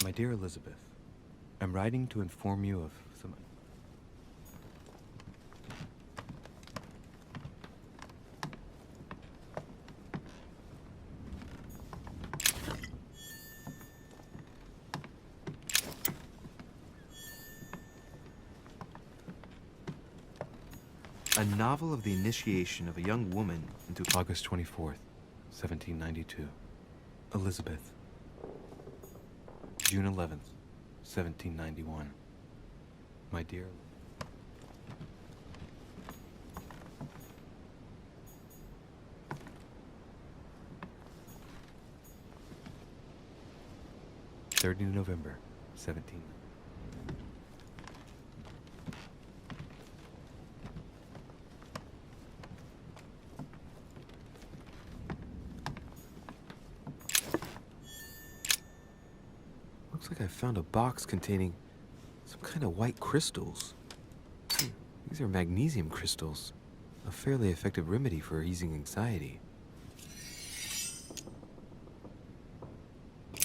My dear Elizabeth, I'm writing to inform you of some... A novel of the initiation of a young woman into August 24th, 1792. Elizabeth. June 11th, 1791. My dear... November, 17... Looks like I found a box containing some kind of white crystals. These are magnesium crystals, a fairly effective remedy for easing anxiety.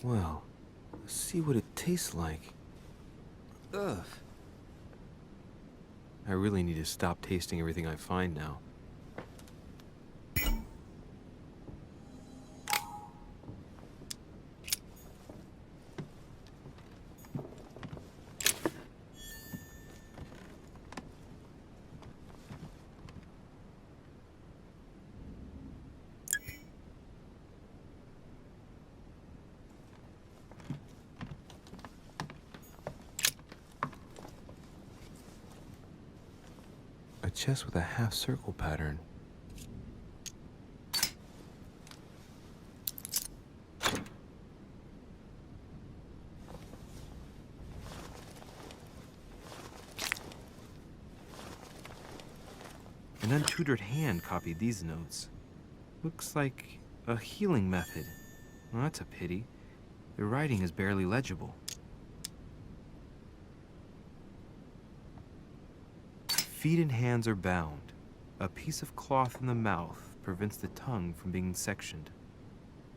Well, let's see what it tastes like. Ugh. I really need to stop tasting everything I find now. A chest with a half-circle pattern. An untutored hand copied these notes. Looks like a healing method. Well, that's a pity. The writing is barely legible. Feet and hands are bound. A piece of cloth in the mouth prevents the tongue from being sectioned.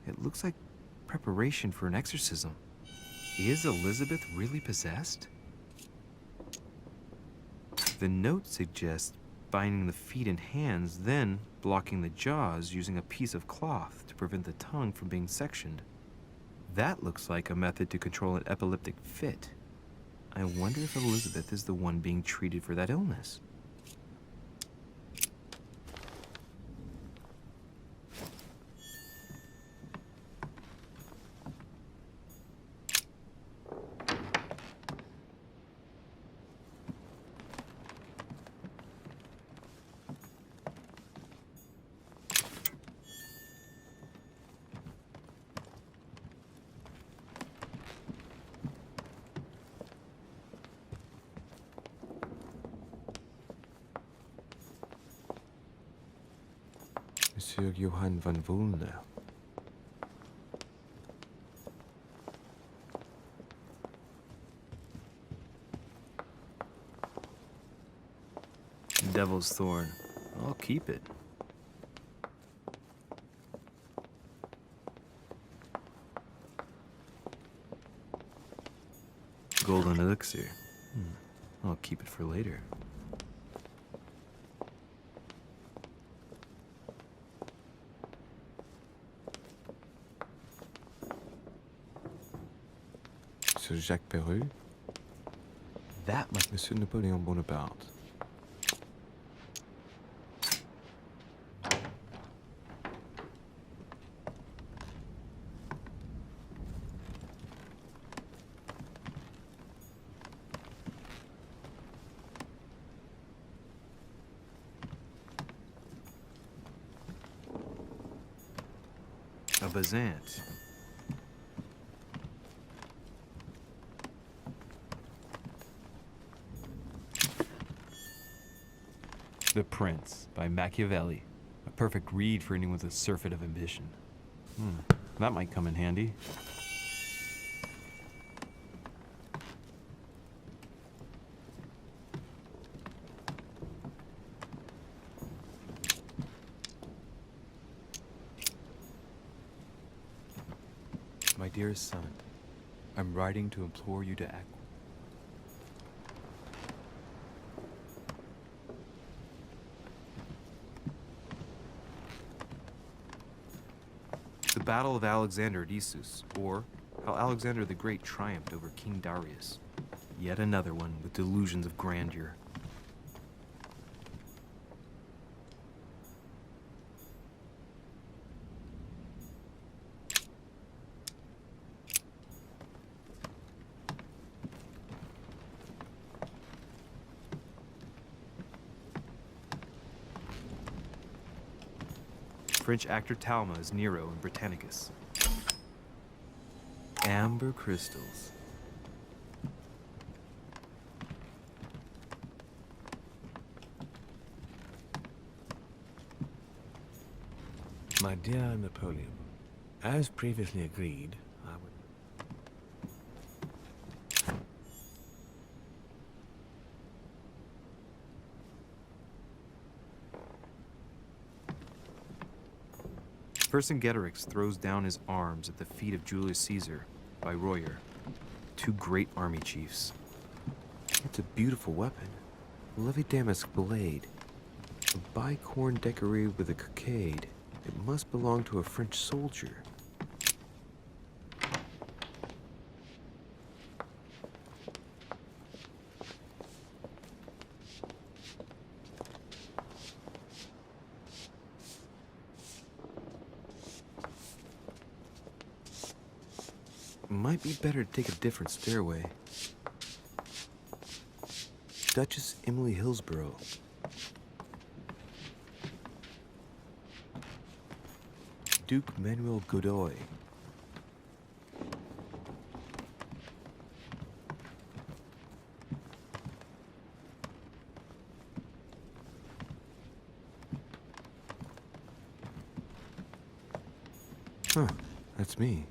It looks like preparation for an exorcism. Is Elizabeth really possessed? The note suggests binding the feet and hands, then blocking the jaws using a piece of cloth to prevent the tongue from being sectioned. That looks like a method to control an epileptic fit. I wonder if Elizabeth is the one being treated for that illness. Monsieur Johann van Vulner. Devil's Thorn. I'll keep it. Golden Elixir. I'll keep it for later. Monsieur Jacques Perru. That must be Monsieur Napoleon Bonaparte. A Bazant. The Prince by Machiavelli. A perfect read for anyone with a surfeit of ambition. That might come in handy. My dearest son, I'm writing to implore you to act. The Battle of Alexander at Issus, or how Alexander the Great triumphed over King Darius. Yet another one with delusions of grandeur. French actor Talma as Nero in Britannicus. Amber crystals. My dear Napoleon, as previously agreed, I would... Vercingetorix throws down his arms at the feet of Julius Caesar by Royer, two great army chiefs. It's a beautiful weapon, a lovely damask blade, a bicorn decorated with a cockade. It must belong to a French soldier. Might be better to take a different stairway. Duchess Emily Hillsborough. Duke Manuel Godoy. Huh, that's me.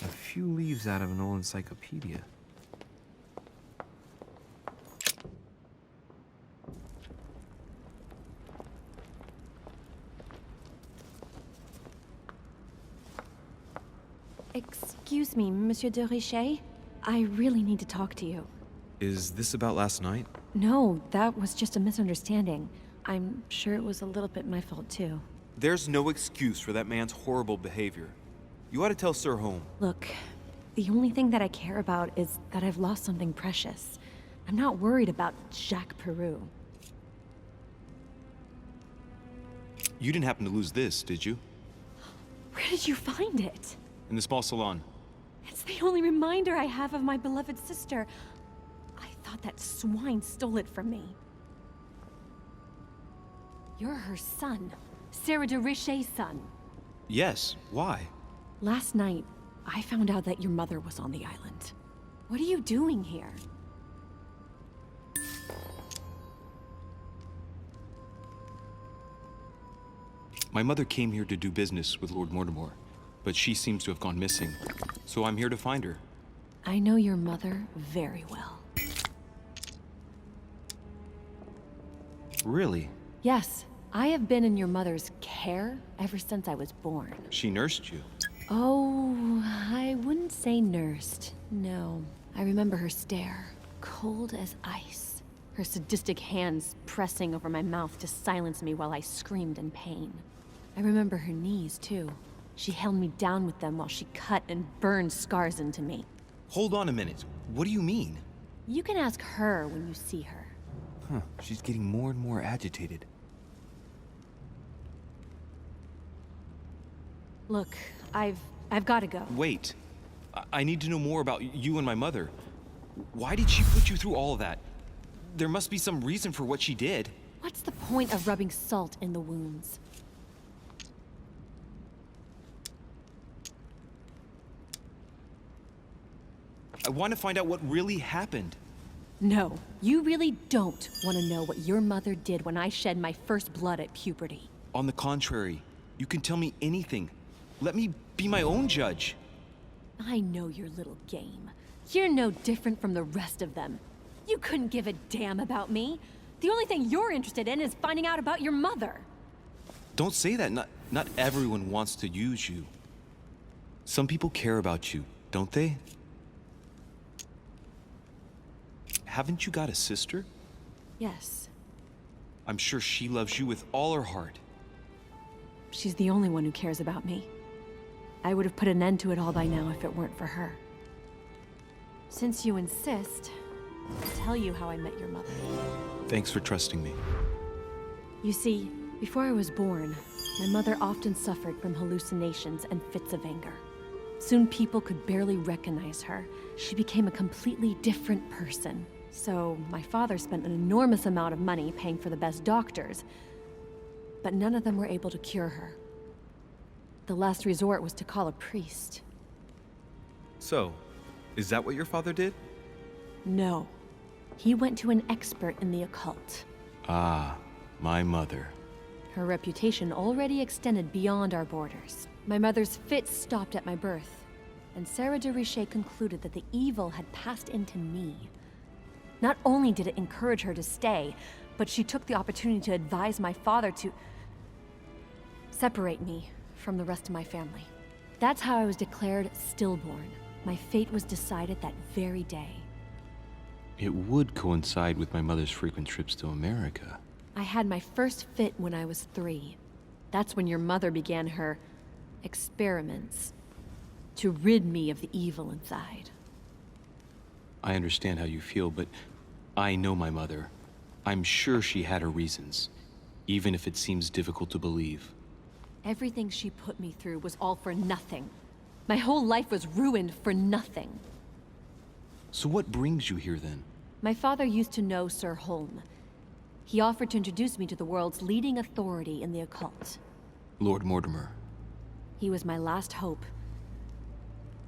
A few leaves out of an old encyclopedia. Excuse me, Monsieur de Richet. I really need to talk to you. Is this about last night? No, that was just a misunderstanding. I'm sure it was a little bit my fault, too. There's no excuse for that man's horrible behavior. You ought to tell Sir Home. Look, the only thing that I care about is that I've lost something precious. I'm not worried about Jacques Peru. You didn't happen to lose this, did you? Where did you find it? In the small salon. It's the only reminder I have of my beloved sister. I thought that swine stole it from me. You're her son. Sarah de Richet's son. Yes, why? Last night, I found out that your mother was on the island. What are you doing here? My mother came here to do business with Lord Mortimer, but she seems to have gone missing. So I'm here to find her. I know your mother very well. Really? Yes, I have been in your mother's care ever since I was born. She nursed you. Oh, I wouldn't say nursed. No. I remember her stare, cold as ice. Her sadistic hands pressing over my mouth to silence me while I screamed in pain. I remember her knees, too. She held me down with them while she cut and burned scars into me. Hold on a minute. What do you mean? You can ask her when you see her. Huh, she's getting more and more agitated. Look, I've got to go. Wait. I need to know more about you and my mother. Why did she put you through all of that? There must be some reason for what she did. What's the point of rubbing salt in the wounds? I want to find out what really happened. No, you really don't want to know what your mother did when I shed my first blood at puberty. On the contrary, you can tell me anything. Let me be my own judge. I know your little game. You're no different from the rest of them. You couldn't give a damn about me. The only thing you're interested in is finding out about your mother. Don't say that. Not everyone wants to use you. Some people care about you, don't they? Haven't you got a sister? Yes. I'm sure she loves you with all her heart. She's the only one who cares about me. I would have put an end to it all by now if it weren't for her. Since you insist, I'll tell you how I met your mother. Thanks for trusting me. You see, before I was born, my mother often suffered from hallucinations and fits of anger. Soon people could barely recognize her. She became a completely different person. So my father spent an enormous amount of money paying for the best doctors, but none of them were able to cure her. The last resort was to call a priest. So, is that what your father did? No. He went to an expert in the occult. Ah, my mother. Her reputation already extended beyond our borders. My mother's fits stopped at my birth, and Louis de Richet concluded that the evil had passed into me. Not only did it encourage her to stay, but she took the opportunity to advise my father to separate me from the rest of my family. That's how I was declared stillborn. My fate was decided that very day. It would coincide with my mother's frequent trips to America. I had my first fit when I was 3. That's when your mother began her experiments to rid me of the evil inside. I understand how you feel, but I know my mother. I'm sure she had her reasons, even if it seems difficult to believe. Everything she put me through was all for nothing. My whole life was ruined for nothing. So what brings you here then? My father used to know Sir Holm. He offered to introduce me to the world's leading authority in the occult. Lord Mortimer. He was my last hope.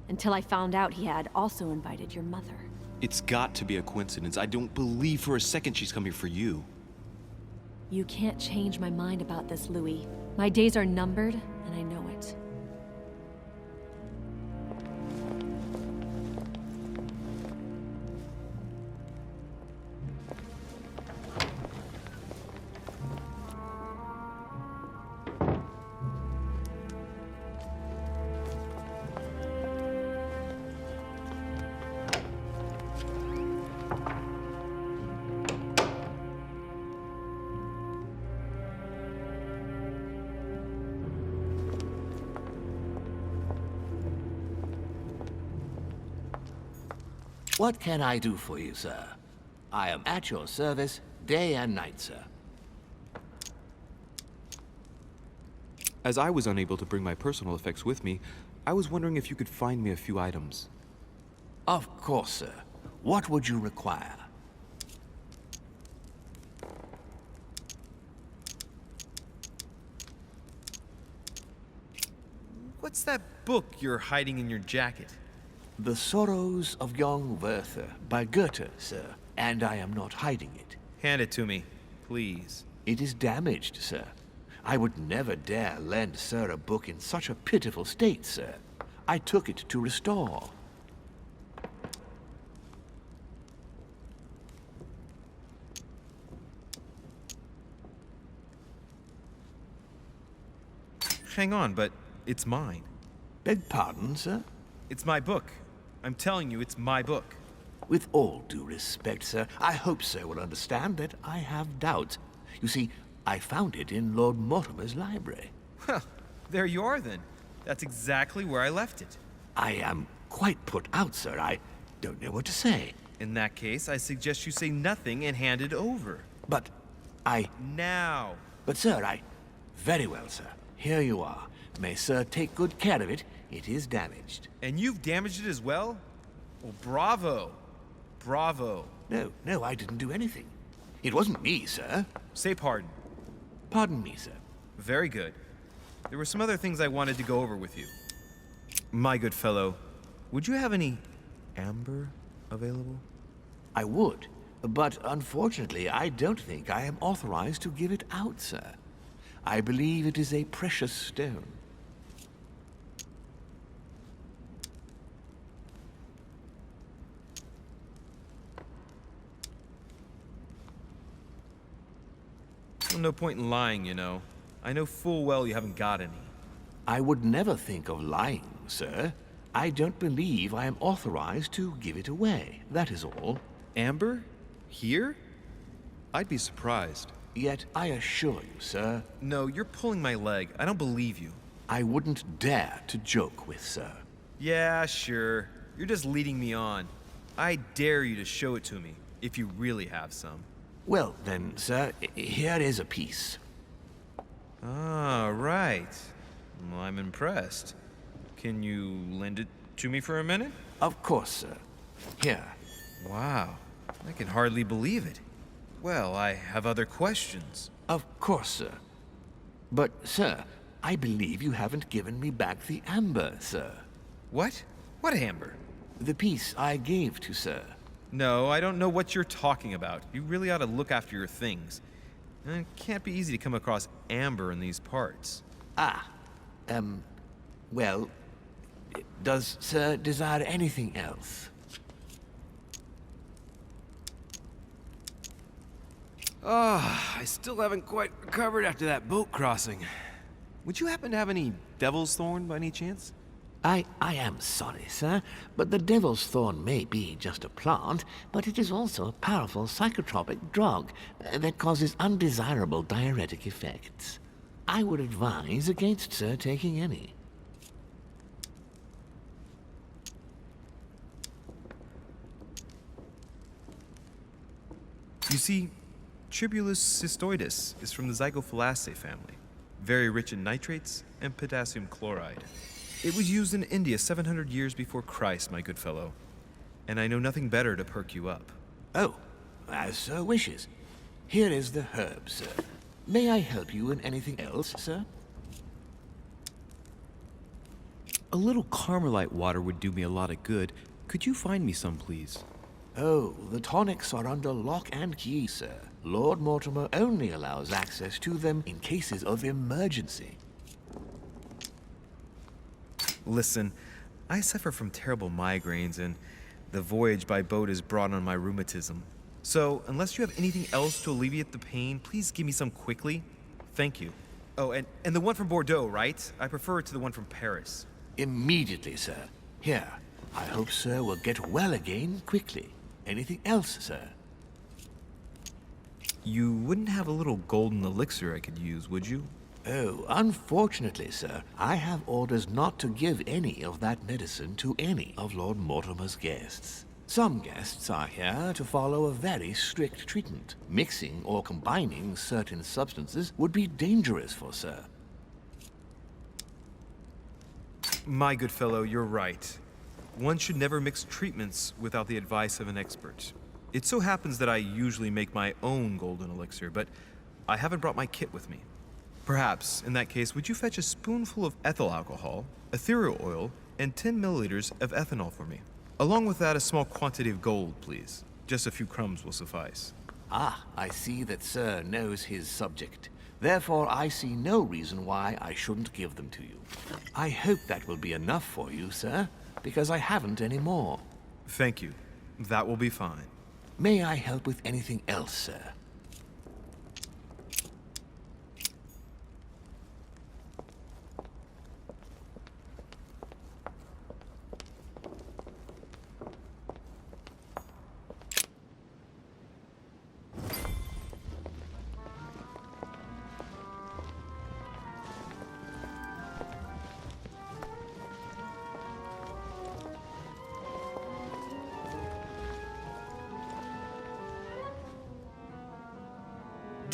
Until I found out he had also invited your mother. It's got to be a coincidence. I don't believe for a second she's come here for you. You can't change my mind about this, Louis. My days are numbered, and I know it. What can I do for you, sir? I am at your service, day and night, sir. As I was unable to bring my personal effects with me, I was wondering if you could find me a few items. Of course, sir. What would you require? What's that book you're hiding in your jacket? The Sorrows of Young Werther by Goethe, sir. And I am not hiding it. Hand it to me, please. It is damaged, sir. I would never dare lend sir a book in such a pitiful state, sir. I took it to restore. hang on, but it's mine. Beg pardon, sir? It's my book. I'm telling you, it's my book. With all due respect, sir, I hope sir will understand that I have doubts. You see, I found it in Lord Mortimer's library. Well, there you are then. That's exactly where I left it. I am quite put out, sir. I don't know what to say. In that case, I suggest you say nothing and hand it over. But Now. But sir, Very well, sir. Here you are. May sir take good care of it. It is damaged. And you've damaged it as well? Well, bravo. Bravo. No, I didn't do anything. It wasn't me, sir. Say pardon. Pardon me, sir. Very good. There were some other things I wanted to go over with you. My good fellow, would you have any amber available? I would, but unfortunately, I don't think I am authorized to give it out, sir. I believe it is a precious stone. Well, no point in lying, you know. I know full well you haven't got any. I would never think of lying, sir. I don't believe I am authorized to give it away, that is all. Amber? Here? I'd be surprised. Yet I assure you, sir, No, you're pulling my leg. I don't believe you. I wouldn't dare to joke with sir. Yeah, sure. You're just leading me on. I dare you to show it to me, if you really have some. Well, then, sir, here is a piece. Ah, right. Well, I'm impressed. Can you lend it to me for a minute? Of course, sir. Here. Wow, I can hardly believe it. Well, I have other questions. Of course, sir. But, sir, I believe you haven't given me back the amber, sir. What? What amber? The piece I gave to sir. No, I don't know what you're talking about. You really ought to look after your things. It can't be easy to come across amber in these parts. Well, does sir desire anything else? I still haven't quite recovered after that boat crossing. Would you happen to have any devil's thorn by any chance? I am sorry, sir, but the devil's thorn may be just a plant, but it is also a powerful psychotropic drug that causes undesirable diuretic effects. I would advise against sir taking any. You see, Tribulus cystoides is from the Zygophalaceae family, very rich in nitrates and potassium chloride. It was used in India 700 years before Christ, my good fellow, and I know nothing better to perk you up. Oh, as sir wishes. Here is the herb, sir. May I help you in anything else, sir? A little Carmelite water would do me a lot of good. Could you find me some, please? Oh, the tonics are under lock and key, sir. Lord Mortimer only allows access to them in cases of emergency. Listen, I suffer from terrible migraines, and the voyage by boat has brought on my rheumatism. So, unless you have anything else to alleviate the pain, please give me some quickly. Thank you. Oh, and the one from Bordeaux, right? I prefer it to the one from Paris. Immediately, sir. Here, I hope sir will get well again quickly. Anything else, sir? You wouldn't have a little golden elixir I could use, would you? Oh, unfortunately, sir, I have orders not to give any of that medicine to any of Lord Mortimer's guests. Some guests are here to follow a very strict treatment. Mixing or combining certain substances would be dangerous for sir. My good fellow, you're right. One should never mix treatments without the advice of an expert. It so happens that I usually make my own golden elixir, but I haven't brought my kit with me. Perhaps, in that case, would you fetch a spoonful of ethyl alcohol, ethereal oil, and 10 milliliters of ethanol for me? Along with that, a small quantity of gold, please. Just a few crumbs will suffice. Ah, I see that sir knows his subject. Therefore, I see no reason why I shouldn't give them to you. I hope that will be enough for you, sir, because I haven't any more. Thank you. That will be fine. May I help with anything else, sir?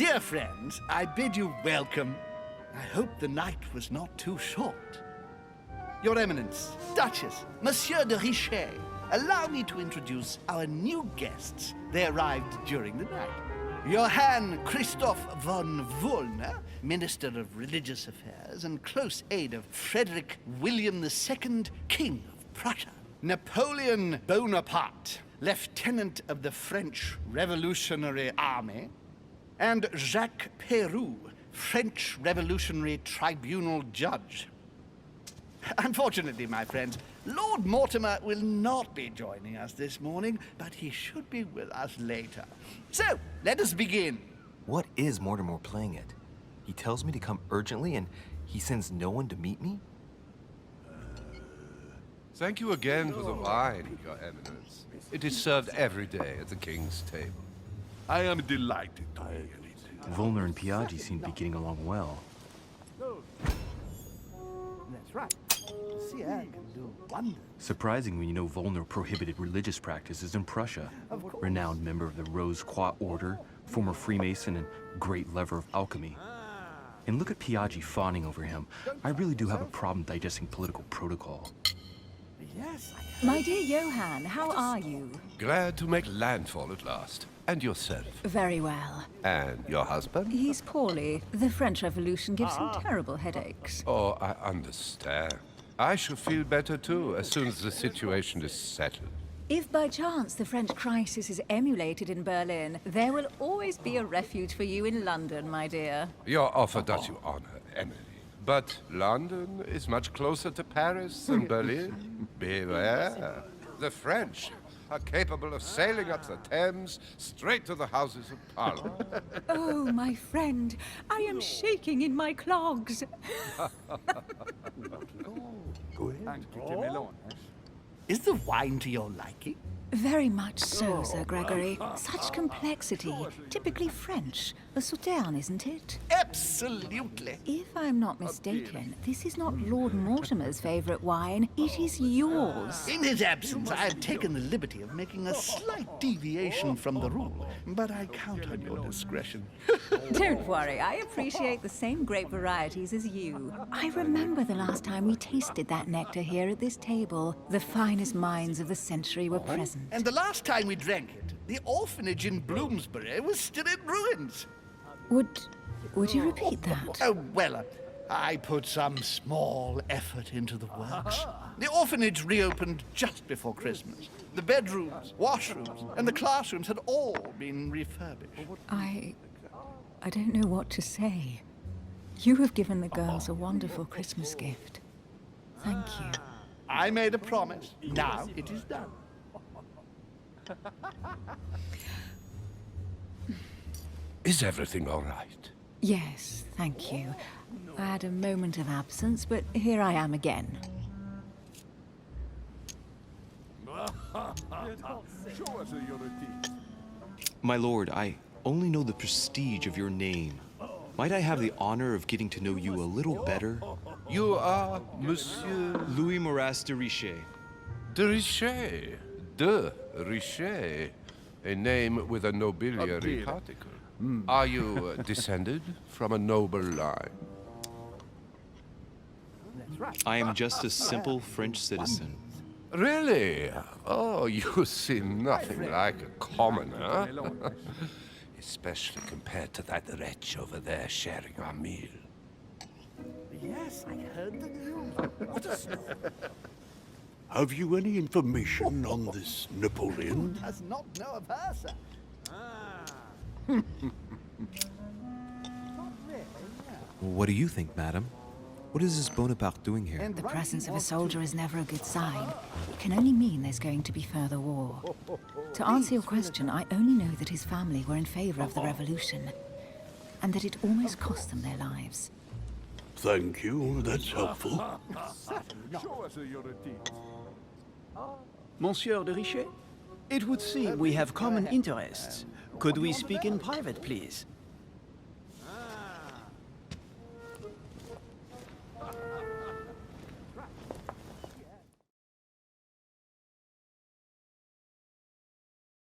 Dear friends, I bid you welcome. I hope the night was not too short. Your Eminence, Duchess, Monsieur de Richet, allow me to introduce our new guests. They arrived during the night. Johann Christoph von Wollner, Minister of Religious Affairs and close aide of Frederick William II, King of Prussia. Napoleon Bonaparte, Lieutenant of the French Revolutionary Army. And Jacques Peroux, French Revolutionary Tribunal Judge. Unfortunately, my friends, Lord Mortimer will not be joining us this morning, but he should be with us later. So, let us begin. What is Mortimer playing at? He tells me to come urgently and he sends no one to meet me? Thank you again for the wine, Your Eminence. It is served every day at the king's table. I am delighted to hear it. Volner and Piaggi seem to be getting along well. That's right. Sire can do wonders. Surprising when you know Volner prohibited religious practices in Prussia. Renowned member of the Rose Croix Order, former Freemason, and great lover of alchemy. And look at Piaggi fawning over him. I really do have a problem digesting political protocol. Yes, My dear Johann, how are you? Glad to make landfall at last. And yourself? Very well. And your husband? He's poorly. The French Revolution gives him terrible headaches. Oh, I understand. I shall feel better too, as soon as the situation is settled. If by chance the French crisis is emulated in Berlin, there will always be a refuge for you in London, my dear. Your offer does you honor, Emily. But London is much closer to Paris than Berlin. Beware. The French are capable of sailing up the Thames straight to the Houses of Parliament. Oh, my friend, I am shaking in my clogs. Is the wine to your liking? Very much so, Sir Gregory. Such complexity. Typically French. A Sauterne, isn't it? Absolutely. If I'm not mistaken, this is not Lord Mortimer's favourite wine. It is yours. In his absence, I have taken the liberty of making a slight deviation from the rule, but I count on your discretion. Don't worry, I appreciate the same grape varieties as you. I remember the last time we tasted that nectar here at this table. The finest minds of the century were present. And the last time we drank it, the orphanage in Bloomsbury was still in ruins. Would you repeat that? Oh, well, I put some small effort into the works. The orphanage reopened just before Christmas. The bedrooms, washrooms, and the classrooms had all been refurbished. I don't know what to say. You have given the girls a wonderful Christmas gift. Thank you. I made a promise. Now it is done. Is everything all right? Yes, thank you. I had a moment of absence, but here I am again. My lord, I only know the prestige of your name. Might I have the honor of getting to know you a little better? You are Monsieur Louis de Richet. de Richet. De Richet. A name with a nobiliary particle. Are you descended from a noble line? I am just a simple French citizen. Really? Oh, you seem nothing like a commoner. Especially compared to that wretch over there sharing our meal. Yes, I heard the news. What a story. Have you any information on this Napoleon? Does not know of her, sir. What do you think, madam? What is this Bonaparte doing here? The presence of a soldier is never a good sign. It can only mean there's going to be further war. To answer your question, I only know that his family were in favor of the revolution, and that it almost cost them their lives. Thank you, that's helpful. Monsieur de Richet, it would seem we have common interests. Could we speak in private, please?